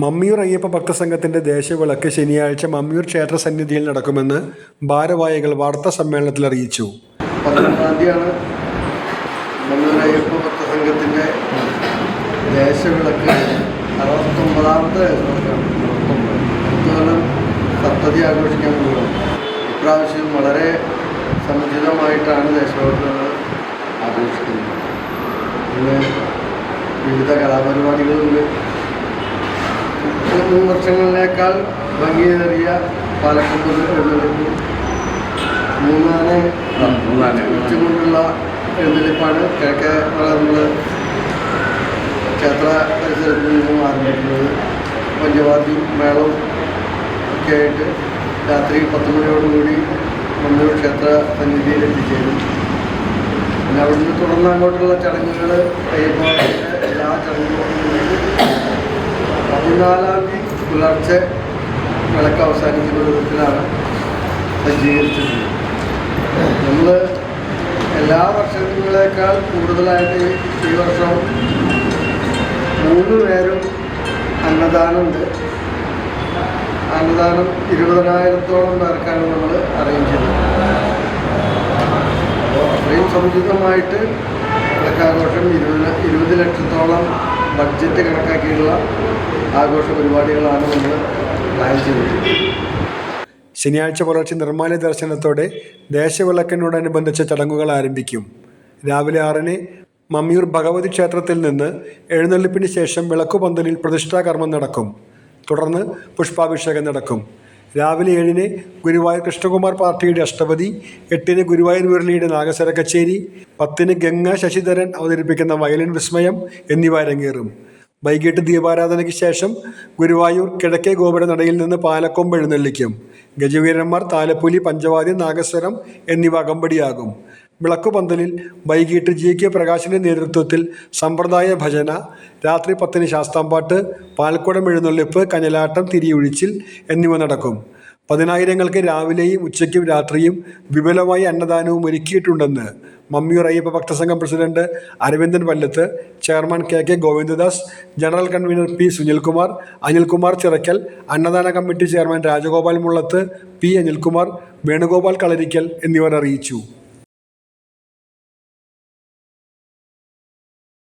മമ്മിയൂർ അയ്യപ്പ ഭക്തസംഘത്തിന്റെ ദേശവിളക്ക് ശനിയാഴ്ച മമ്മിയൂർ ക്ഷേത്ര സന്നിധിയിൽ നടക്കുമെന്ന് ഭാരവാഹികൾ വാർത്താ സമ്മേളനത്തിൽ അറിയിച്ചു. 11-ാം തീയതിയാണ് മമ്മിയൂർ അയ്യപ്പ ഭക്തസംഘത്തിന്റെ ദേശവിളക്ക് 69ാമത്തെ സപ്തതി ആഘോഷിക്കാൻ പോകുന്നത്. ഇപ്രാവശ്യം വളരെ സമുചിതമായിട്ടാണ് ദേശവിളക്ക് നമ്മൾ ആഘോഷിക്കുന്നത്. ഇന്ന് വിവിധ കലാപരിപാടികളുണ്ട്. മുൻ വർഷങ്ങളിലേക്കാൾ ഭംഗിയേറിയ പാലക്കൊമ്പ് എഴുന്നള്ളിപ്പ്, മൂന്നാന വെച്ചുകൊണ്ടുള്ള എഴുന്നള്ളിപ്പാണ് കിഴക്കേ നമ്മൾ ക്ഷേത്ര പരിസരത്തിൽ നിന്നും ആരംഭിക്കുന്നത്. പഞ്ചവാദ്യം മേളവും ഒക്കെ ആയിട്ട് രാത്രി 10 മണിയോടുകൂടി മമ്മിയൂർ ക്ഷേത്ര സന്നിധിയിൽ എത്തിച്ചേരും. പിന്നെ അവിടുന്ന് തുടർന്ന് അങ്ങോട്ടുള്ള ചടങ്ങുകൾ അയ്യപ്പൻ്റെ എല്ലാ ചടങ്ങുകളും 14-ാം തീയതി പുലർച്ചെ വിളക്ക് അവസാനിക്കുന്ന വിധത്തിലാണ് സജ്ജീകരിച്ചിട്ടുള്ളത്. നമ്മൾ എല്ലാ വർഷങ്ങളേക്കാൾ കൂടുതലായിട്ട് ഈ വർഷം 3 പേരും അന്നദാനമുണ്ട്. അന്നദാനം 20,000-ഓളം പേർക്കാണ് നമ്മൾ അറേഞ്ച് ചെയ്തത്. അപ്പോൾ അത്രയും സമുചിതമായിട്ട് വിളക്കാഘോഷം 20 ലക്ഷത്തോളം ബഡ്ജറ്റ് കണക്കാക്കിയുള്ള ആഘോഷ പരിപാടികളാണ് നമ്മൾ പ്ലാൻ ചെയ്തത്. ശനിയാഴ്ച പുലർച്ചെ നിർമ്മാല്യ ദർശനത്തോടെ ദേശവിളക്കിനോടനുബന്ധിച്ച ചടങ്ങുകൾ ആരംഭിക്കും. രാവിലെ 6-ന് മമ്മിയൂർ ഭഗവതി ക്ഷേത്രത്തിൽ നിന്ന് എഴുന്നള്ളിപ്പിന് ശേഷം വിളക്കുപന്തലിൽ പ്രതിഷ്ഠാകർമ്മം നടക്കും. തുടർന്ന് പുഷ്പാഭിഷേകം നടക്കും. രാവിലെ 7-ന് ഗുരുവായൂർ കൃഷ്ണകുമാർ പാർട്ടിയുടെ അഷ്ടപതി, 8-ന് ഗുരുവായൂർ മുരളിയുടെ നാഗസ്വര കച്ചേരി, 10-ന് ഗംഗ ശശിധരൻ അവതരിപ്പിക്കുന്ന വയലിൻ വിസ്മയം എന്നിവ അരങ്ങേറും. വൈകിട്ട് ദീപാരാധനയ്ക്ക് ശേഷം ഗുരുവായൂർ കിഴക്കേ ഗോപുര നടയിൽ നിന്ന് പാലക്കൊമ്പ് എഴുന്നള്ളിക്കും. ഗജവീരന്മാർ, താലപ്പൊലി, പഞ്ചവാദ്യം, നാഗസ്വരം എന്നിവ അകമ്പടിയാകും. വിളക്കുപന്തലിൽ വൈകിട്ട് GK പ്രകാശിൻ്റെ നേതൃത്വത്തിൽ സമ്പ്രദായ ഭജന, രാത്രി 10-ന് ശാസ്താംപാട്ട്, പാൽക്കുടം എഴുന്നള്ളിപ്പ്, കഞ്ഞലാട്ടം, തിരിയൊഴിച്ചിൽ എന്നിവ നടക്കും. 10,000-ങ്ങൾക്ക് രാവിലെയും ഉച്ചയ്ക്കും രാത്രിയും വിപുലമായ അന്നദാനവും ഒരുക്കിയിട്ടുണ്ടെന്ന് Mammiyur Ayyappa Bhaktasangham president Aravindan Pallath, chairman KK Govindadas, general convener P Sunilkumar, Anilkumar Chirakkal, അന്നദാന committee chairman Rajagopal Mullath, P Anilkumar, Venugopal Kalarikkal എന്നിവർ അറിയിച്ചു.